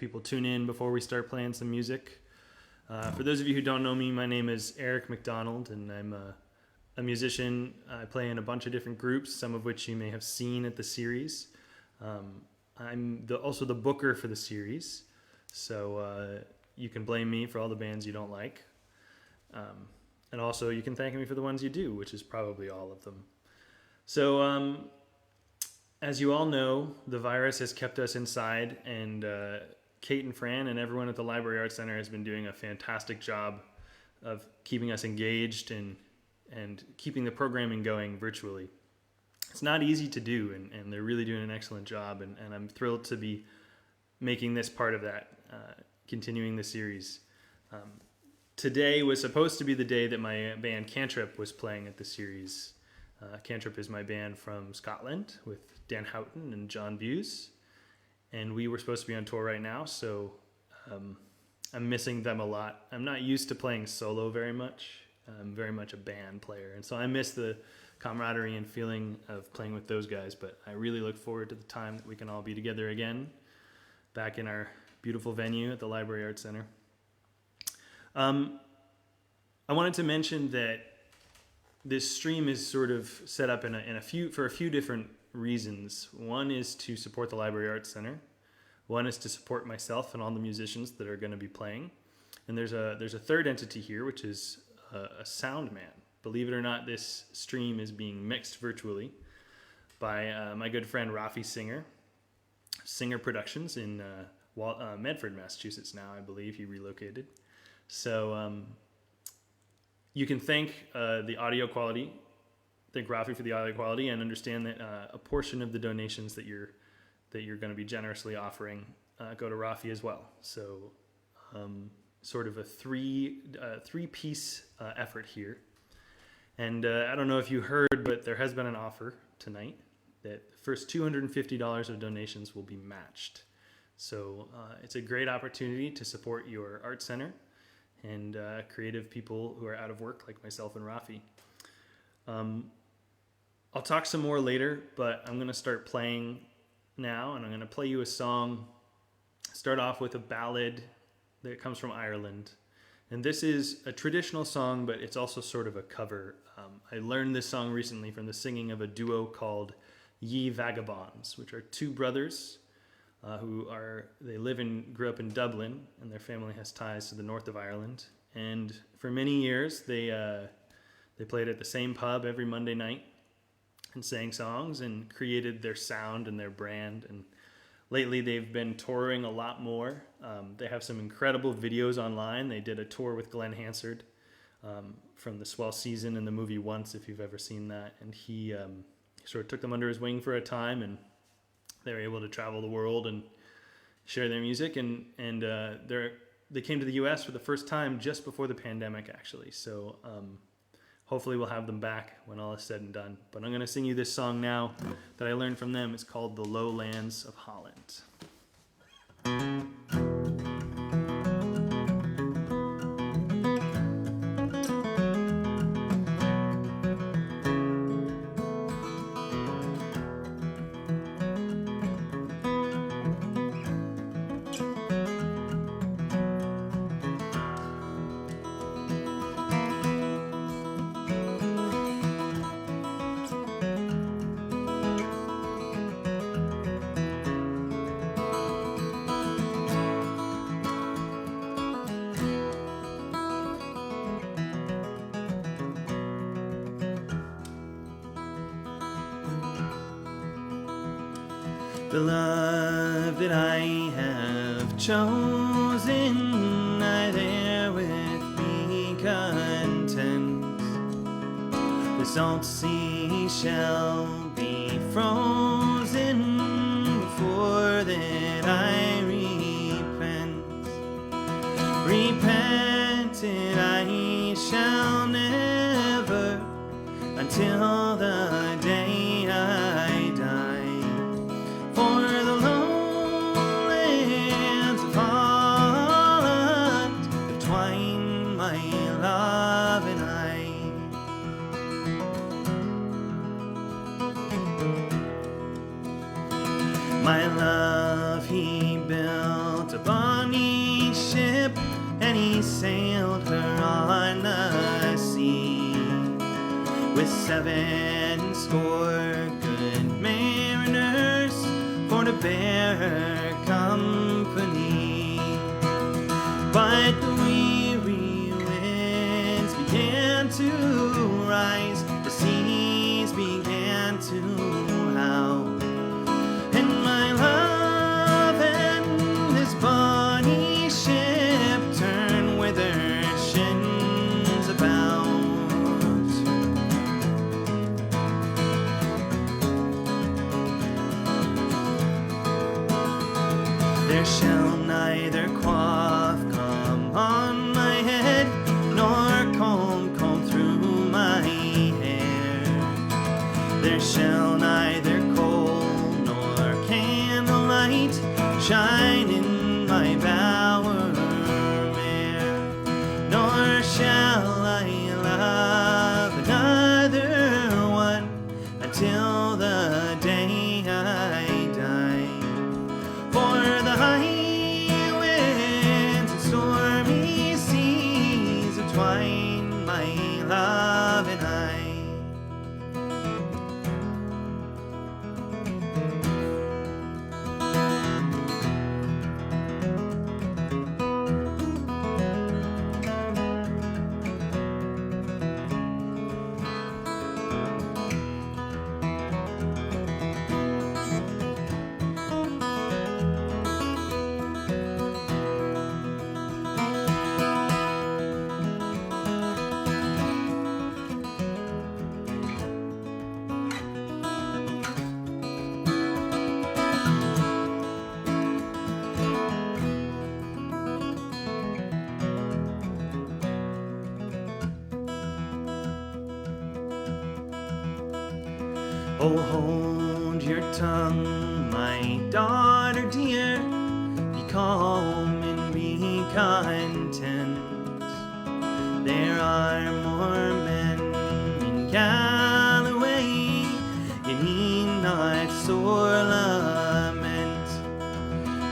people tune in before we start playing some music. For those of you who don't know me, my name is Eric McDonald, and I'm a musician. I play in a bunch of different groups, some of which you may have seen at the series. I'm also the booker for the series, so you can blame me for all the bands you don't like. And also you can thank me for the ones you do, which is probably all of them. So as you all know, the virus has kept us inside, and Kate and Fran and everyone at the Library Arts Center has been doing a fantastic job of keeping us engaged and keeping the programming going virtually. It's not easy to do, and they're really doing an excellent job, and I'm thrilled to be making this part of that, continuing the series. Today was supposed to be the day that my band Cantrip was playing at the series. Cantrip is my band from Scotland with Dan Houghton and John Buse, and we were supposed to be on tour right now, so I'm missing them a lot. I'm not used to playing solo very much. I'm very much a band player, and so I miss the camaraderie and feeling of playing with those guys, but I really look forward to the time that we can all be together again back in our beautiful venue at the Library Arts Center. I wanted to mention that this stream is sort of set up for a few different reasons. One is to support the Library Arts Center. One is to support myself and all the musicians that are going to be playing. And there's a third entity here, which is a sound man. Believe it or not, this stream is being mixed virtually by my good friend Rafi Singer Productions in Medford, Massachusetts now, I believe. He relocated. So you can thank the audio quality, thank Rafi for the audio quality, and understand that a portion of the donations that you're going to be generously offering go to Rafi as well. So sort of a three-piece effort here. And I don't know if you heard, but there has been an offer tonight that the first $250 of donations will be matched. So it's a great opportunity to support your art center and creative people who are out of work like myself and Rafi. I'll talk some more later, but I'm going to start playing now, and I'm going to play you a song. Start off with a ballad that comes from Ireland. And this is a traditional song, but it's also sort of a cover. I learned this song recently from the singing of a duo called Ye Vagabonds, which are two brothers they grew up in Dublin, and their family has ties to the north of Ireland. And for many years, they played at the same pub every Monday night and sang songs and created their sound and their brand. And lately, they've been touring a lot more. They have some incredible videos online. They did a tour with Glenn Hansard from the Swell Season in the movie Once, if you've ever seen that. And he sort of took them under his wing for a time, and they were able to travel the world and share their music. And they came to the U.S. for the first time just before the pandemic, actually. So hopefully we'll have them back when all is said and done. But I'm going to sing you this song now that I learned from them. It's called The Lowlands of Holland. The love that I have chosen, I therewith be content. The salt sea shall be frozen before that I repent. Repented I shall never, until the day I die. For the lowlands of Holland have twined my love and I. My love he built upon 7 score good mariners for to bear her company. But the weary winds began to rise, the seas began to howl, and my love and this bonny ship turned with her shins about. There shall neither quaff come on my head, nor comb through my hair. There shall neither coal nor candlelight shine in my bower mere, nor shall I love another one until the day I die. For the high winds and stormy seas entwine my love and I. Oh, hold your tongue, my daughter dear, be calm and be content. There are more men in Galloway, you need not sore lament.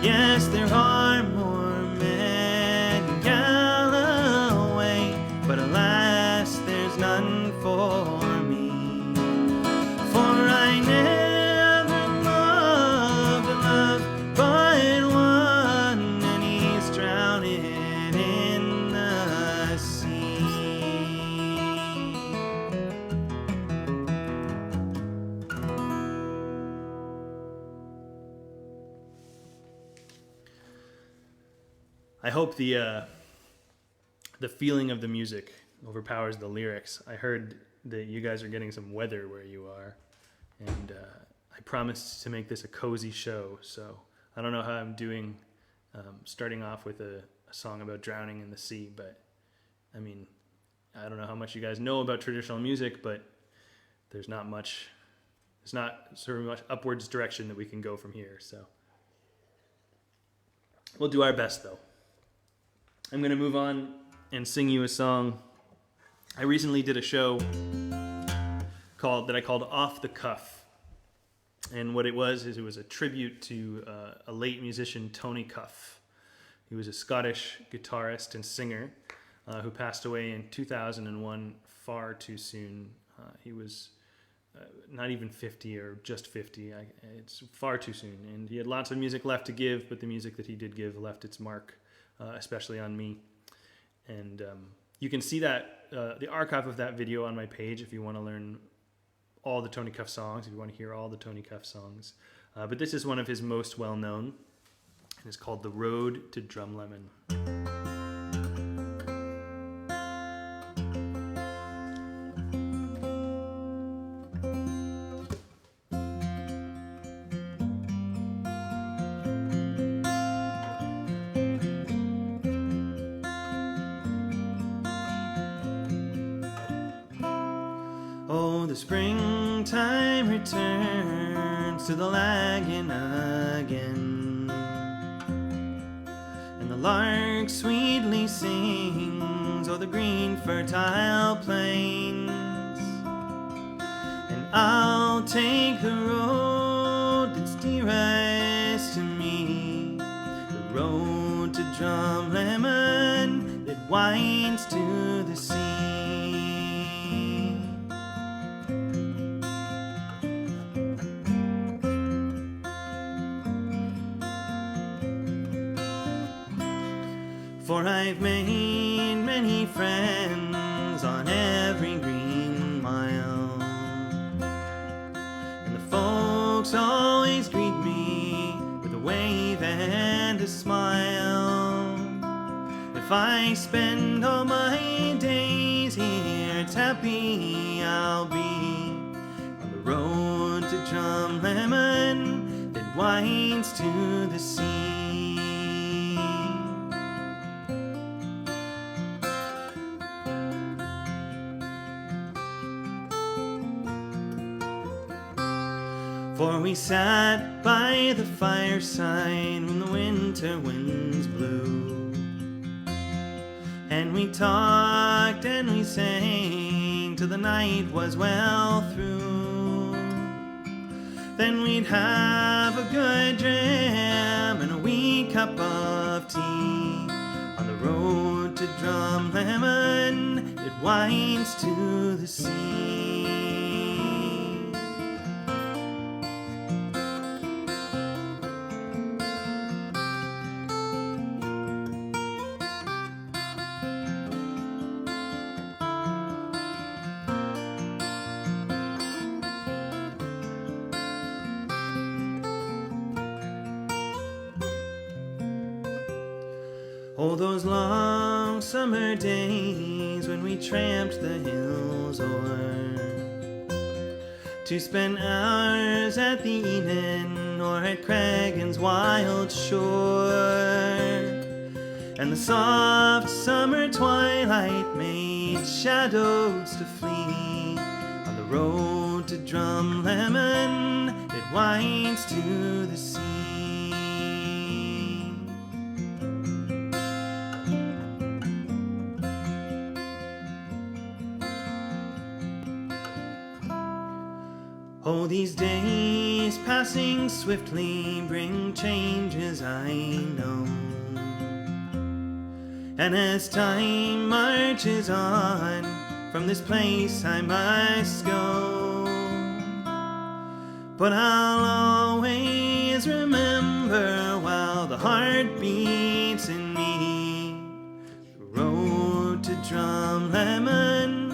Yes, there are more men in Galloway, but alas, there's none for me. For I never loved a love but one, and he's drowning in the sea. I hope the feeling of the music overpowers the lyrics. I heard that you guys are getting some weather where you are, and I promised to make this a cozy show, so I don't know how I'm doing starting off with a song about drowning in the sea, but I mean, I don't know how much you guys know about traditional music, but there's not much upwards direction that we can go from here, so we'll do our best though. I'm going to move on and sing you a song. I recently did a show that I called Off the Cuff. And what it was is it was a tribute to a late musician, Tony Cuff. He was a Scottish guitarist and singer who passed away in 2001 far too soon. He was not even 50 or just 50. It's far too soon. And he had lots of music left to give, but the music that he did give left its mark, especially on me. And you can see that the archive of that video on my page if you want to learn all the Tony Cuff songs, if you want to hear all the Tony Cuff songs. But this is one of his most well-known, and it's called The Road to Drumlemon. Oh, the springtime returns to the lagoon again, and the lark sweetly sings o'er the green fertile plains. And I'll take the road that's dearest to me, the road to Drumlemon that winds to the sea. For I've made many friends on every green mile, and the folks always greet me with a wave and a smile. If I spend all my days here, it's happy I'll be on the road to Drumlemon that winds to the sea. For we sat by the fireside when the winter winds blew, and we talked and we sang till the night was well through. Then we'd have a good dram and a wee cup of tea on the road to Drumlemon that winds to the sea. Oh, those long summer days when we tramped the hills o'er to spend hours at the Eden or at Cragen's wild shore, and the soft summer twilight made shadows to flee on the road to Drumlemon that winds to the sea. Oh, these days passing swiftly bring changes, I know, and as time marches on, from this place I must go. But I'll always remember while the heart beats in me the road to Drumlemon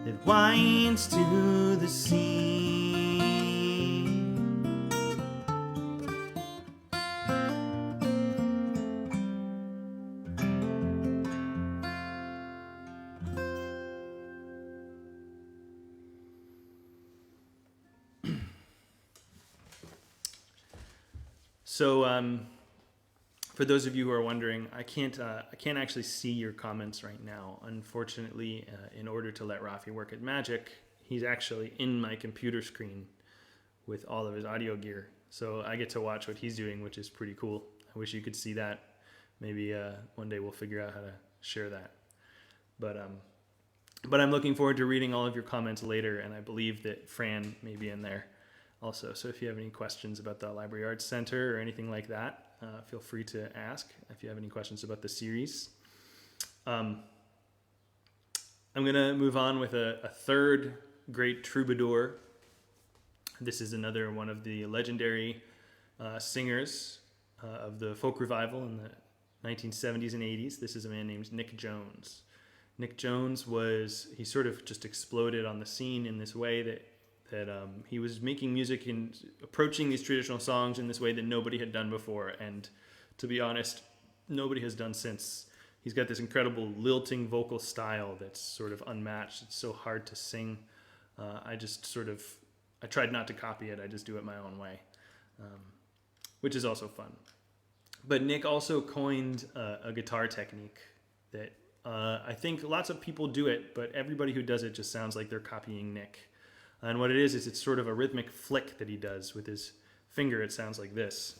that winds to the sea. So, for those of you who are wondering, I can't actually see your comments right now. Unfortunately, in order to let Rafi work at Magic, he's actually in my computer screen with all of his audio gear. So I get to watch what he's doing, which is pretty cool. I wish you could see that. Maybe one day we'll figure out how to share that. But I'm looking forward to reading all of your comments later, and I believe that Fran may be in there also. So if you have any questions about the Library Arts Center or anything like that, feel free to ask. If you have any questions about the series. I'm going to move on with a third great troubadour. This is another one of the legendary singers of the folk revival in the 1970s and 80s. This is a man named Nick Jones. Nick Jones he sort of just exploded on the scene in this way that he was making music and approaching these traditional songs in this way that nobody had done before, and to be honest, nobody has done since. He's got this incredible lilting vocal style that's sort of unmatched. It's so hard to sing. I tried not to copy it. I just do it my own way, which is also fun. But Nick also coined a guitar technique that I think lots of people do it, but everybody who does it just sounds like they're copying Nick. And what it is it's sort of a rhythmic flick that he does with his finger. It sounds like this.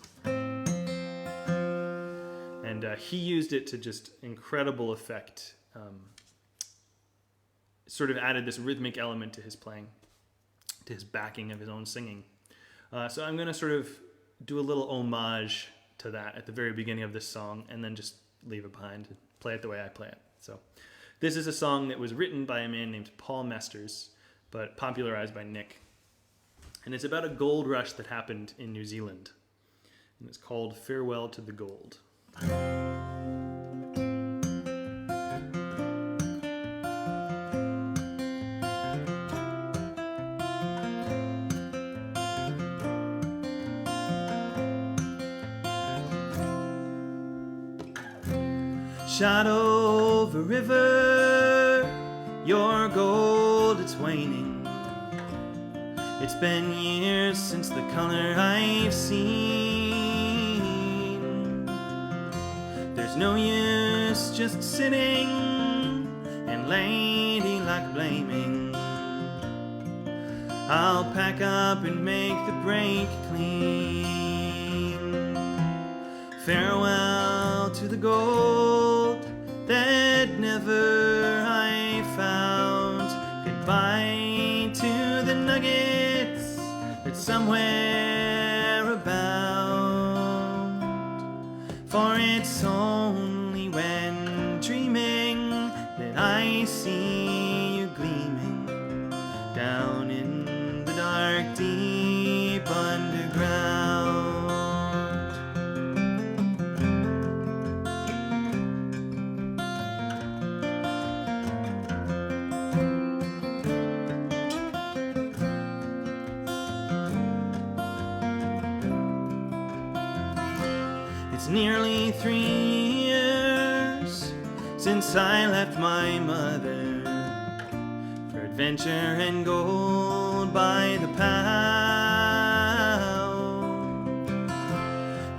And he used it to just incredible effect. Sort of added this rhythmic element to his playing, to his backing of his own singing. So I'm going to sort of do a little homage to that at the very beginning of this song, and then just leave it behind and play it the way I play it. So this is a song that was written by a man named Paul Mesters, but popularized by Nick. And it's about a gold rush that happened in New Zealand. And it's called Farewell to the Gold. Shadow of a river, your gold it's waning. It's been years since the color I've seen. There's no use just sitting and ladylike blaming. I'll pack up and make the break clean. Farewell to the gold that never I found. Goodbye to the nuggets that somewhere abound. For it's only when dreaming that I see you gleaming down in the dark, deep underground. It's nearly 3 years since I left my mother for adventure and gold by the pound.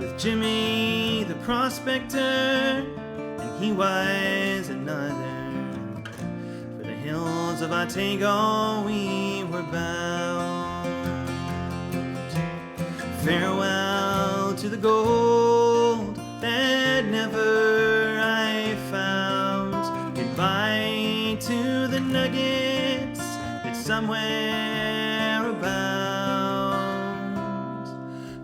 With Jimmy the prospector, and he was another. For the hills of Otago we were bound. Farewell to the gold that never I found. Goodbye to the nuggets that somewhere abound.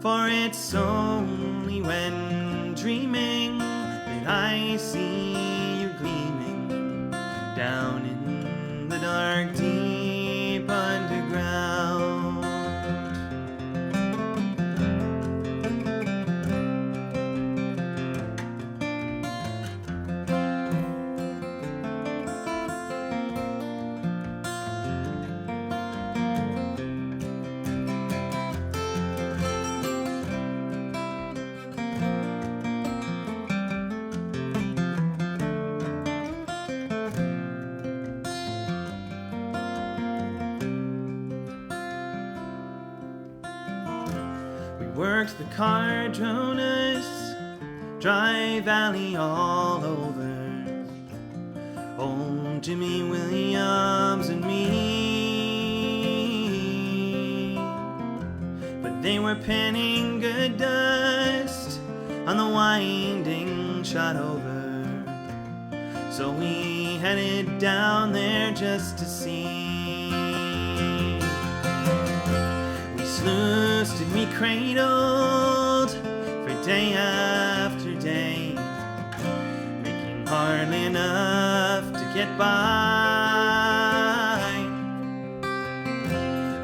For it's only when dreaming that I see you gleaming down in the dark, deep underground. Worked the Cardronas, Dry Valley all over. Old Jimmy Williams and me. But they were penning good dust on the winding shot over. So we headed down there just to see. Sluiced and we cradled for day after day, making hardly enough to get by.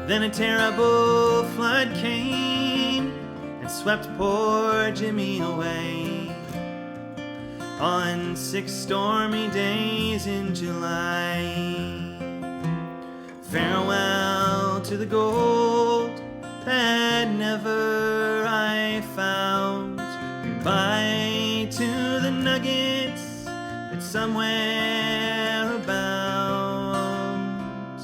Then a terrible flood came and swept poor Jimmy away on 6 stormy days in July. Farewell to the gold that never I found. Goodbye to the nuggets that somewhere abound.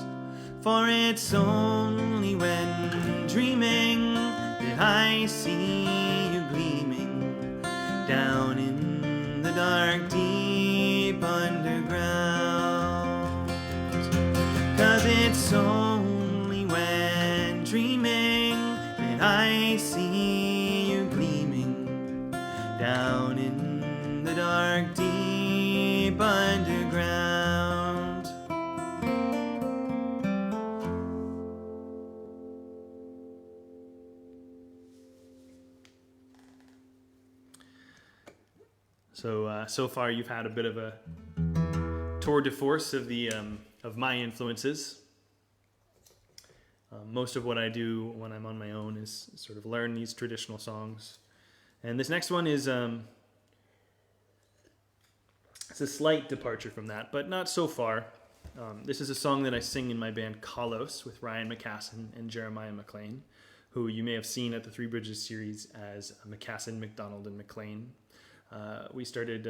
For it's only when dreaming that I see you gleaming down in the dark, deep underground. 'Cause it's only when dreaming that I see you gleaming down in the dark, deep underground. So far you've had a bit of a tour de force of the of my influences. Most of what I do when I'm on my own is sort of learn these traditional songs. And this next one is it's a slight departure from that, but not so far. This is a song that I sing in my band Kalos with Ryan McCassin and Jeremiah McLean, who you may have seen at the Three Bridges series as McCassin, McDonald, and McLean. We started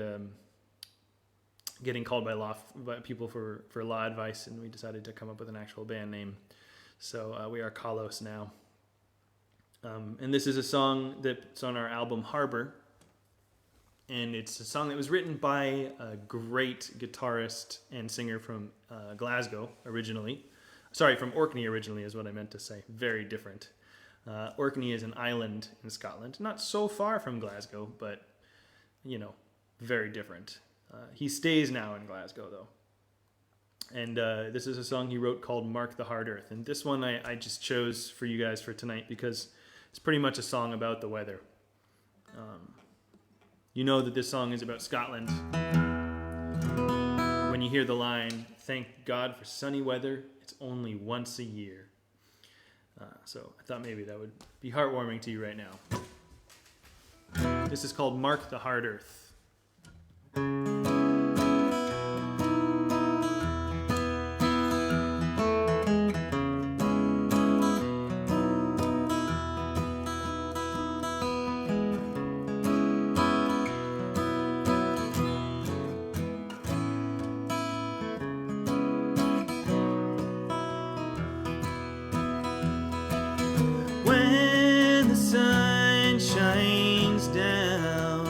getting called by people for law advice, and we decided to come up with an actual band name. So we are Kalos now. And this is a song that's on our album Harbor. And it's a song that was written by a great guitarist and singer from Glasgow originally. Sorry, from Orkney originally is what I meant to say. Very different. Orkney is an island in Scotland. Not so far from Glasgow, but, very different. He stays now in Glasgow, though. And this is a song he wrote called Mark the Hard Earth. And this one I just chose for you guys for tonight because it's pretty much a song about the weather. You know that this song is about Scotland. When you hear the line, "Thank God for sunny weather, it's only once a year." So I thought maybe that would be heartwarming to you right now. This is called Mark the Hard Earth. When the sun shines down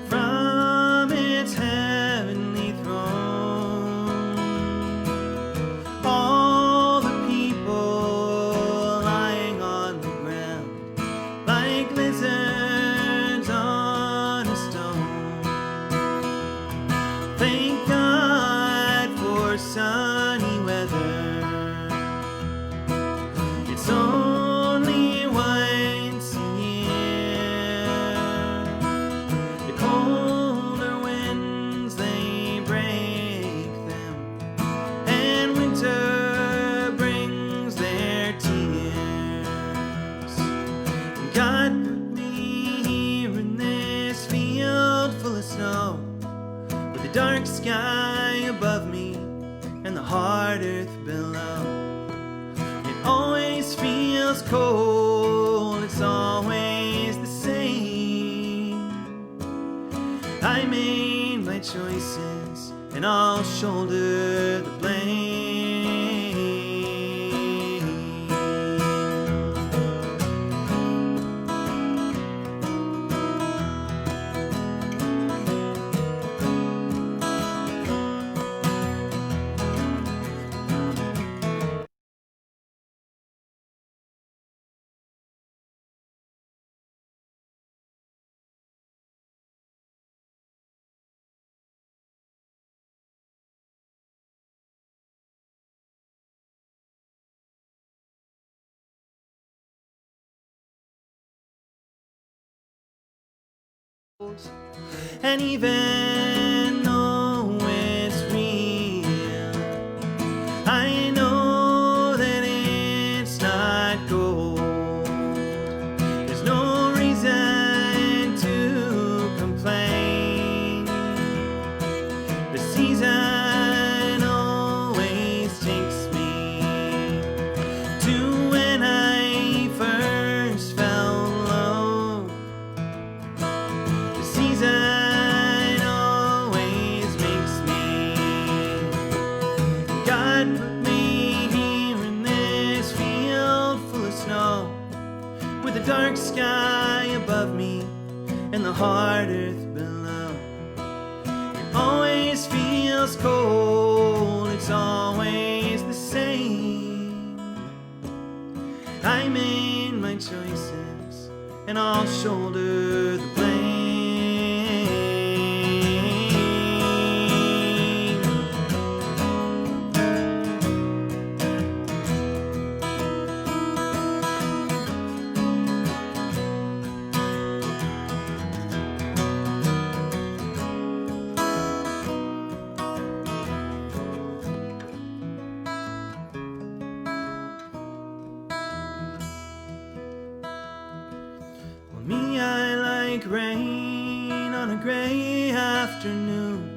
from its heavenly throne, all the people lying on the ground like lizards on a stone. Thank God for sunny weather. It's only once a year. The colder winds, they break them, and winter brings their tears. God put me here in this field full of snow, with the dark sky above me and the hard earth below. It always feels cold, it's always the same. I made my choices, and I'll shoulder the blame. And even though it's real, I know that it's not gold. There's no reason to complain. The season always takes me to when I first felt low. The season always makes me. God put me here in this field full of snow, with the dark sky above me and the hard earth below. It always feels cold, it's always the same. I made my choices, and I'll shoulder the blame. Well, me, I like rain on a gray afternoon.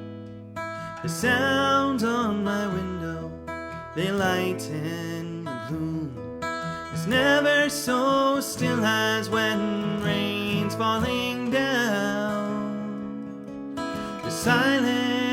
The sounds on my window, they lighten the gloom. It's never so still as when rain's falling down. The silence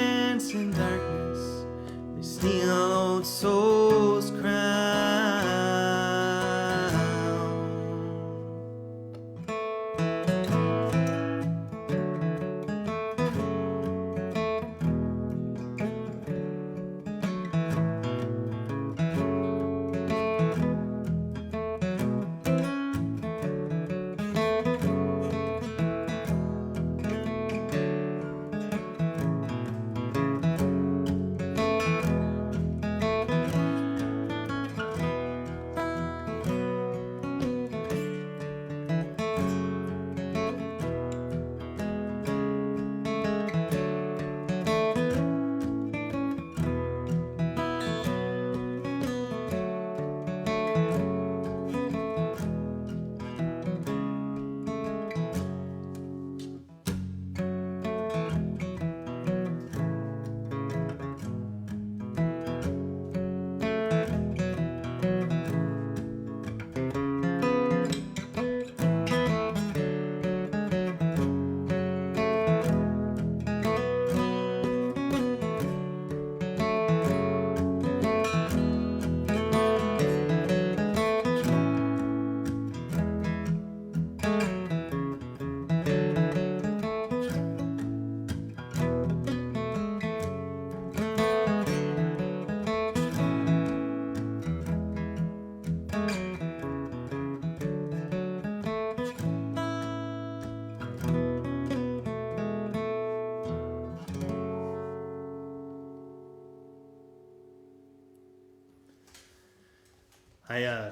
I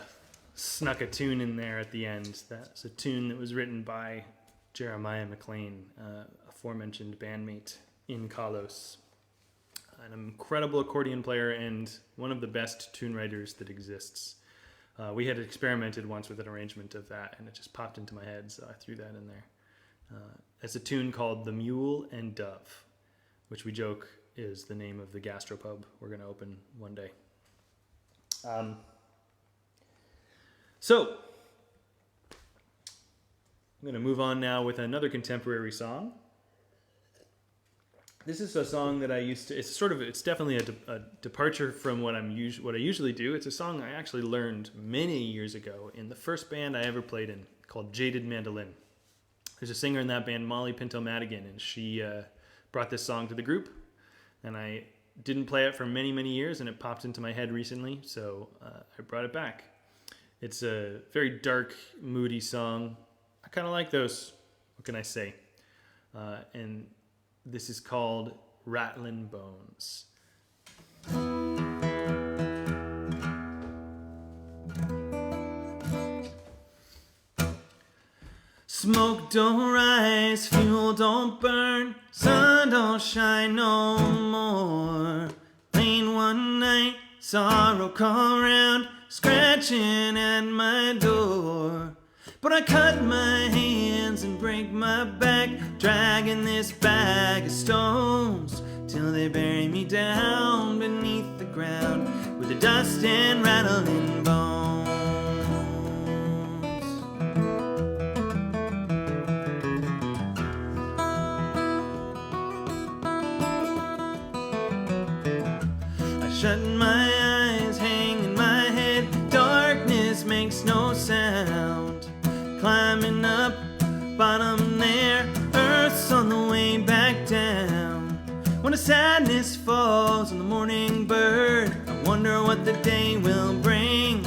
snuck a tune in there at the end. That's a tune that was written by Jeremiah McLean, aforementioned bandmate in Kalos. An incredible accordion player and one of the best tune writers that exists. We had experimented once with an arrangement of that, and it just popped into my head, so I threw that in there. It's a tune called The Mule and Dove, which we joke is the name of the gastropub we're going to open one day. So, I'm going to move on now with another contemporary song. This is a song that I used to. It's definitely a departure from what I usually do. It's a song I actually learned many years ago in the first band I ever played in, called Jaded Mandolin. There's a singer in that band, Molly Pinto Madigan, and she brought this song to the group, and I didn't play it for many, many years, and it popped into my head recently, so I brought it back. It's a very dark, moody song. I kind of like those. What can I say? And this is called Rattlin' Bones. Smoke don't rise, fuel don't burn, sun don't shine no more. Lane one night, sorrow come round, scratching at my door. But I cut my hands and break my back, dragging this bag of stones, till they bury me down beneath the ground, with the dust and rattling bones. Shut my eyes, hang in my head, darkness makes no sound. Climbing up, bottom there, earth's on the way back down. When a sadness falls on the morning bird, I wonder what the day will bring.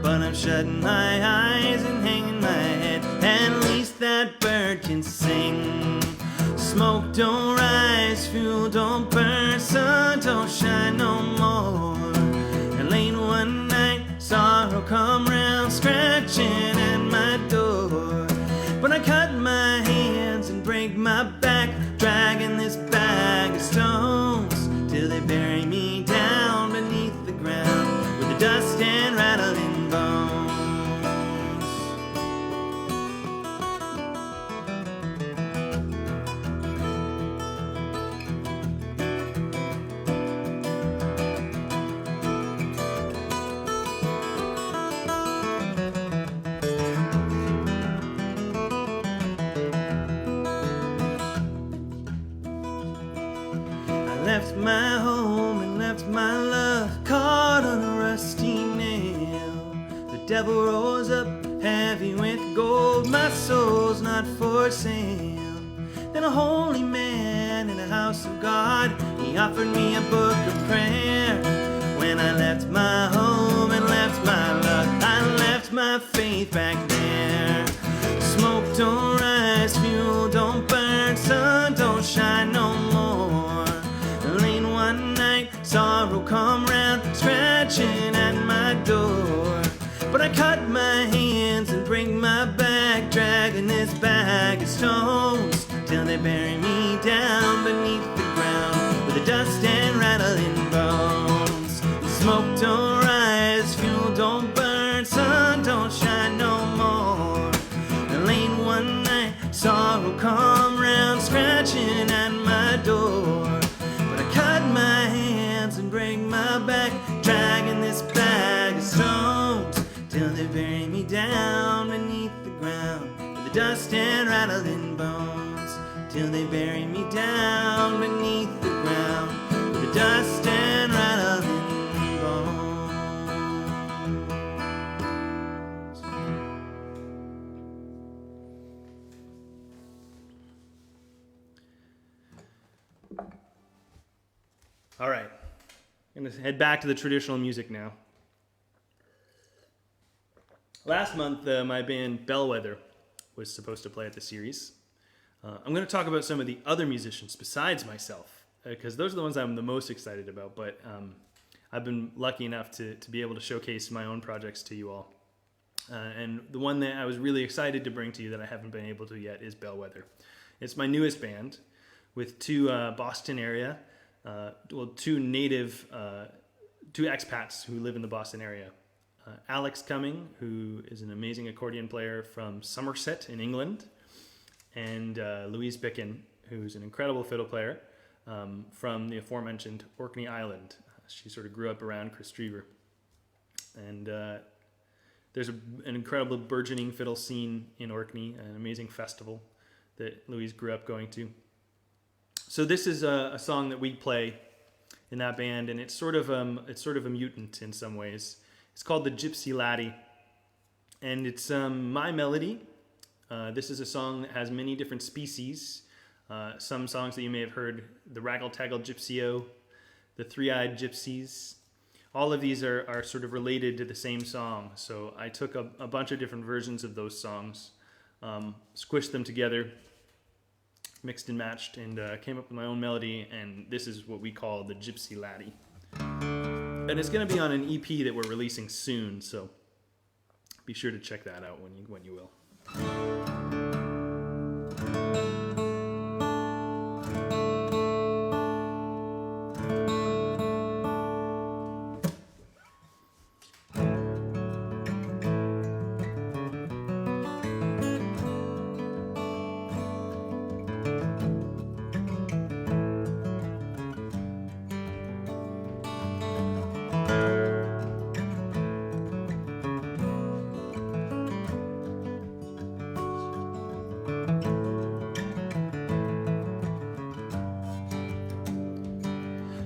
But I'm shutting my eyes and hanging my head, and at least that bird can sing. Smoke don't rise, fuel don't burn, sun don't shine no more. And late one night, sorrow come round, scratching at my door. But I cut my hands and break my back, dragging this bag of stones, till they bury me down beneath the ground, with the dust and rattling bones. Left my home and left my love caught on a rusty nail. The devil rose up heavy with gold, my soul's not for sale. Then a holy man in a house of God, he offered me a book of prayer. When I left my home and left my love, I left my faith back there. Smoke don't rise, fuel don't burn, sun don't shine no more. Late one night, sorrow come round, scratching at my door. But I cut my hands and break my back, dragging this bag of stones, till they bury me down beneath the ground, with the dust and rattling bones. Smoke don't rise, fuel don't burn, sun don't shine no more. Late one night, sorrow come round, scratching at my door. Cut my hands and break my back, dragging this bag of stones, till they bury me down beneath the ground, with the dust and rattling bones. Till they bury me down beneath the ground, with the dust and rattling bones. All right, I'm going to head back to the traditional music now. Last month, my band Bellwether was supposed to play at the series. I'm going to talk about some of the other musicians besides myself, because those are the ones I'm the most excited about, but I've been lucky enough to be able to showcase my own projects to you all. And the one that I was really excited to bring to you that I haven't been able to yet is Bellwether. It's my newest band with two Boston area, two expats who live in the Boston area. Alex Cumming, who is an amazing accordion player from Somerset in England, and Louise Bicken, who's an incredible fiddle player from the aforementioned Orkney Island. She sort of grew up around Chris Drever. And there's an incredible burgeoning fiddle scene in Orkney, an amazing festival that Louise grew up going to. So this is a song that we play in that band, and it's sort of a mutant in some ways. It's called the Gypsy Laddie, and it's my melody. This is a song that has many different species. Some songs that you may have heard, the Raggle-Taggle Gypsy-O, the Three-Eyed Gypsies. All of these are sort of related to the same song. So I took a bunch of different versions of those songs, squished them together, mixed and matched, and came up with my own melody, and this is what we call the Gypsy Laddie. And it's going to be on an EP that we're releasing soon, so be sure to check that out when you will.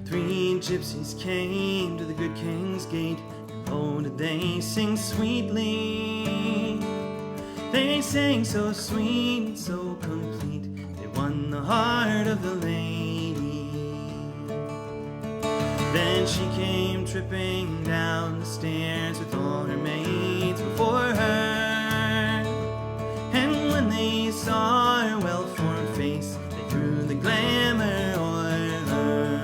3 gypsies came to the good king's gate, and oh, did they sing sweetly. They sang so sweet and so complete, they won the heart of the lady. Then she came tripping down the stairs with all her maids before her, and when they saw her well-formed face, they threw the glamour o'er her.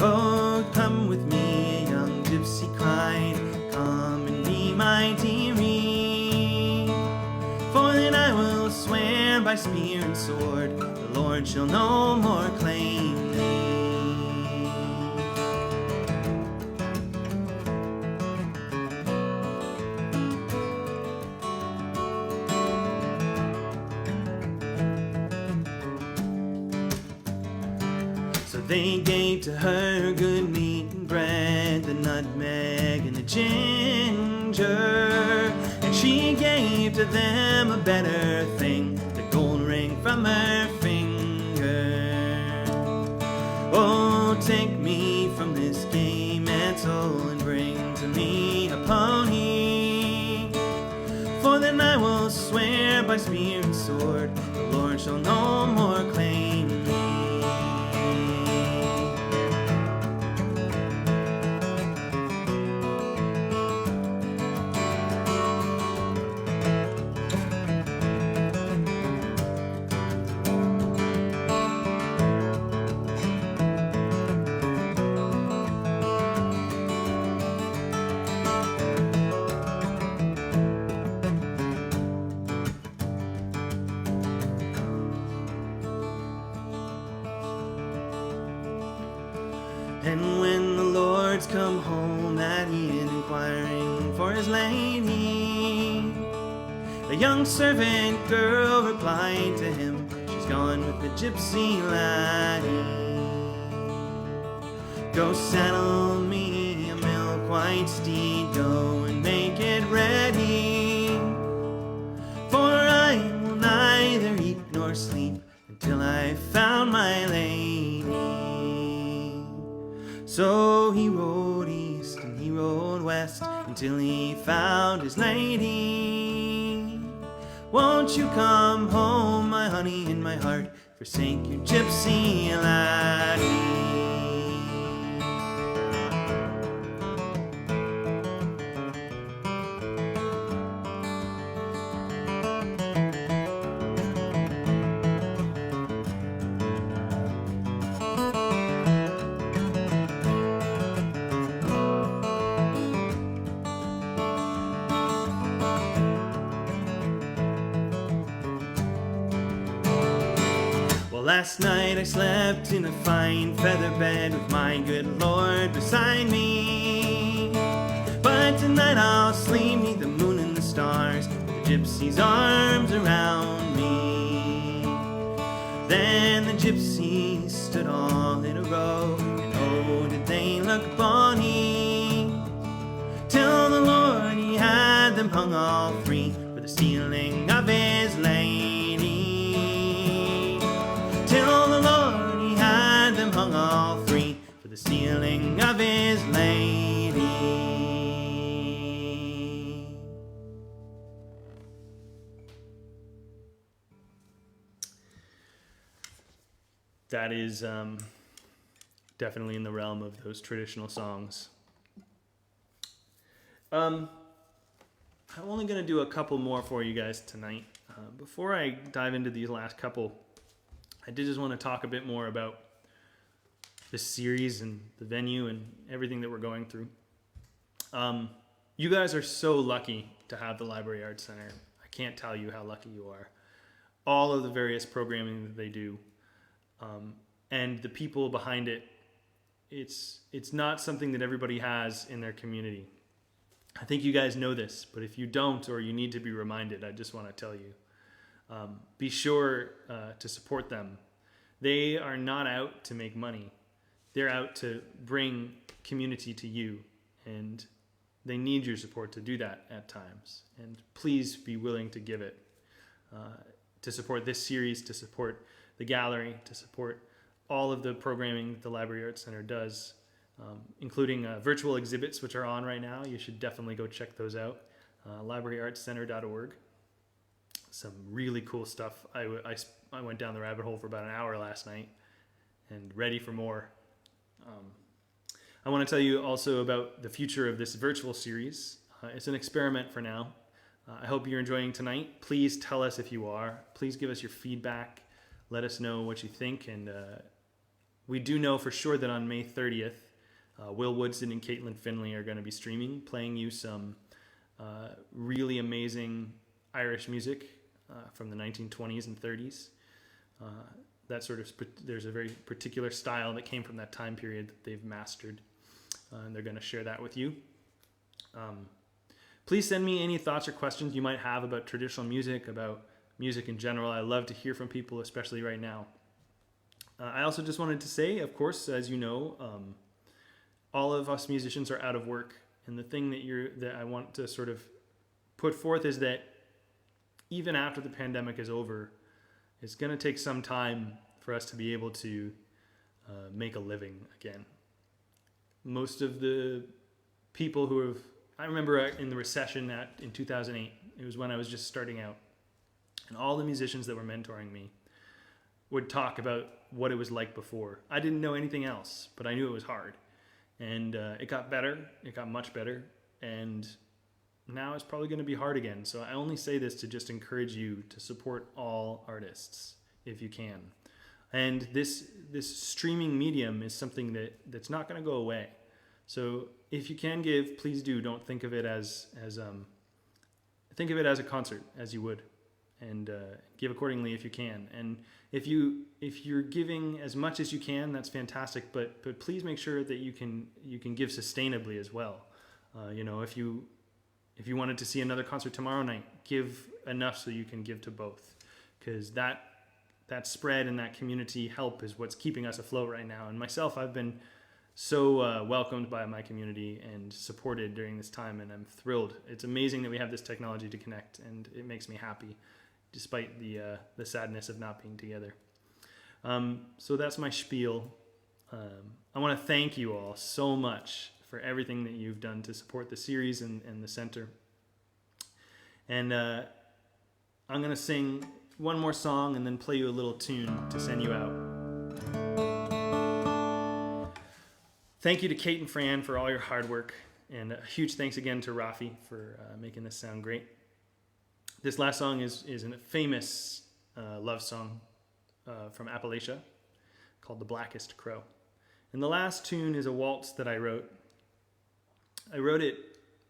Oh, come with me, a young gypsy cried, come and be my dearie, for then I will swear by spear and sword, the Lord shall no more claim me. They gave to her good meat and bread, the nutmeg and the ginger, and she gave to them a better thing, the gold ring from her finger. Oh, take me from this gay mantle and bring to me a pony, for then I will swear by spear and sword, the Lord shall no more claim me. And when the lords come home at e'en inquiring for his lady, the young servant girl replied to him, she's gone with the Gypsy Laddie. Go saddle me a milk-white steed, go and make it ready, for I will neither eat nor sleep until I've found my lady. So he rode east and he rode west until he found his lady. Won't you come home, my honey and my heart, forsake your Gypsy Laddie. Last night I slept in a fine feather bed with my good Lord beside me. But tonight I'll sleep neath the moon and the stars, with the gypsy's arms around me. Then the gypsies stood all in a row, and oh, did they look bonny, till the Lord he had them hung all three for the stealing of his lady. Till the Lord he had them hung all three for the stealing of his lady. That is definitely in the realm of those traditional songs. I'm only going to do a couple more for you guys tonight. Before I dive into these last couple, I did just want to talk a bit more about this series and the venue and everything that we're going through. You guys are so lucky to have the Library Arts Center. I can't tell you how lucky you are. All of the various programming that they do, and the people behind it, it's not something that everybody has in their community. I think you guys know this, but if you don't or you need to be reminded, I just want to tell you, be sure to support them. They are not out to make money. They're out to bring community to you, and they need your support to do that at times. And please be willing to give it, to support this series, to support the gallery, to support all of the programming that the Library Arts Center does, including virtual exhibits, which are on right now. You should definitely go check those out. libraryartscenter.org. Some really cool stuff. I went down the rabbit hole for about an hour last night and ready for more. I want to tell you also about the future of this virtual series. It's an experiment for now. I hope you're enjoying tonight. Please tell us if you are. Please give us your feedback. Let us know what you think. And we do know for sure that on May 30th, Will Woodson and Caitlin Finley are going to be streaming, playing you some really amazing Irish music from the 1920s and 30s. That sort of, there's a very particular style that came from that time period that they've mastered, and they're going to share that with you. Please send me any thoughts or questions you might have about traditional music, about music in general. I love to hear from people, especially right now. I also just wanted to say, of course, as you know, all of us musicians are out of work, and the thing that I want to sort of put forth is that even after the pandemic is over, it's going to take some time for us to be able to make a living again. Most of the people who have, I remember in the recession in 2008, it was when I was just starting out, and all the musicians that were mentoring me would talk about what it was like before. I didn't know anything else, but I knew it was hard. And it got better, it got much better, and now it's probably going to be hard again. So I only say this to just encourage you to support all artists if you can. And this streaming medium is something that's not going to go away. So if you can give, please do. Don't think of it as think of it as a concert, as you would, and give accordingly if you can. And if you're giving as much as you can, that's fantastic. But please make sure that you can give sustainably as well. If you wanted to see another concert tomorrow night, give enough so you can give to both, because that spread and that community help is what's keeping us afloat right now. And myself, I've been so welcomed by my community and supported during this time, and I'm thrilled. It's amazing that we have this technology to connect, and it makes me happy, despite the sadness of not being together. So that's my spiel. I want to thank you all so much for everything that you've done to support the series and the center. And I'm going to sing one more song and then play you a little tune to send you out. Thank you to Kate and Fran for all your hard work, and a huge thanks again to Rafi for making this sound great. This last song is a famous love song from Appalachia called The Blackest Crow. And the last tune is a waltz that I wrote. I wrote it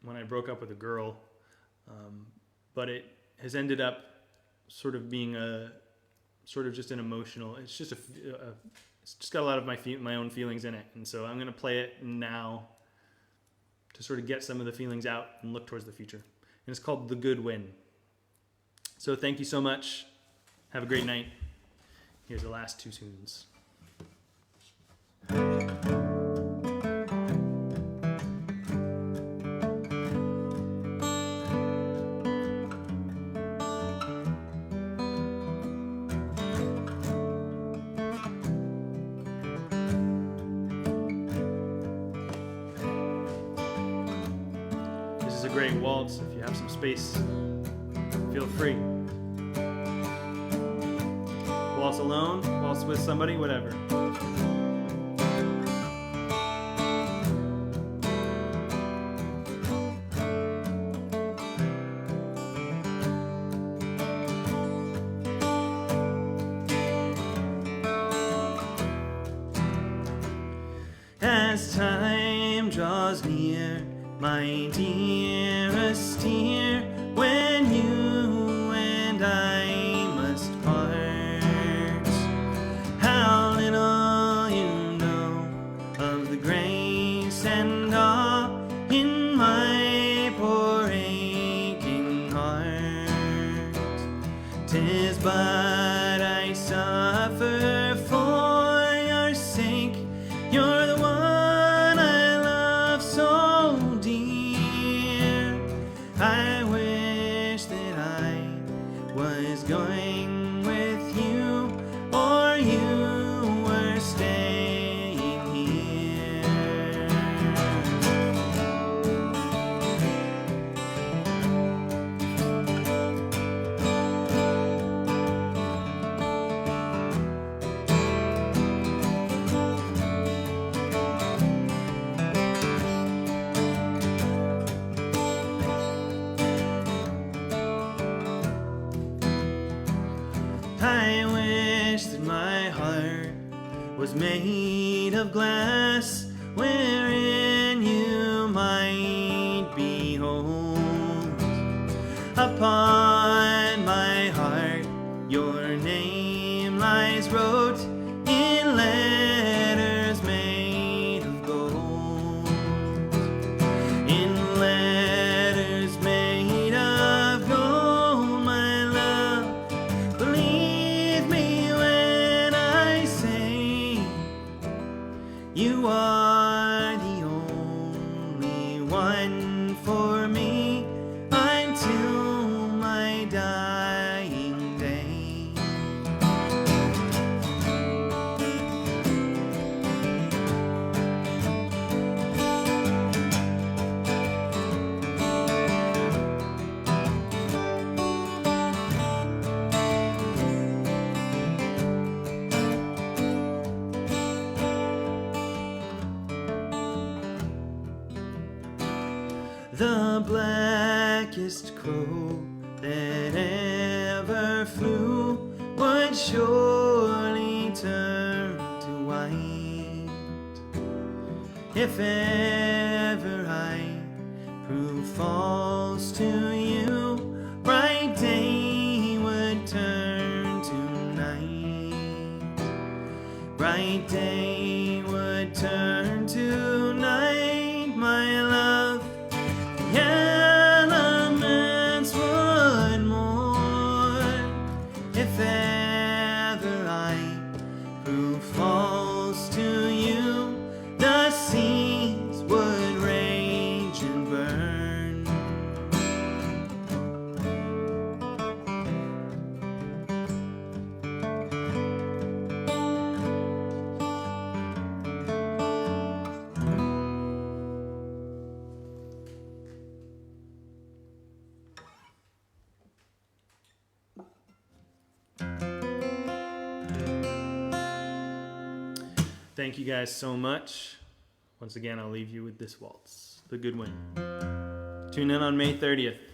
when I broke up with a girl, but it has ended up sort of being a sort of just an emotional. It's just it's just got a lot of my own feelings in it, and so I'm gonna play it now to sort of get some of the feelings out and look towards the future. And it's called "The Good Win." So thank you so much. Have a great night. Here's the last two tunes. This is a great waltz. If you have some space, feel free. Waltz alone, waltz with somebody, whatever. As time draws near, my dearest dear, when you and I must part, how little you know of the grace and awe in my poor aching heart. 'Tis but I suffer for your sake. You're the one I love so dear. I wish that I was going with you, or you were staying here. I wish that my heart was made of glass, wherein you might behold upon my heart your name lies wrote in letters made of gold, in letters made of gold, my love. Believe me when I say you are the only one for me until my dying day. The blackest crow that ever flew would surely turn to white if ever I prove false to you. Bright day would turn to night. Bright day would turn to night, my love. The elements would mourn if ever I prove false to you. The seas would rage and burn. Thank you guys so much. Once again, I'll leave you with this waltz, The Good Win. Tune in on May 30th.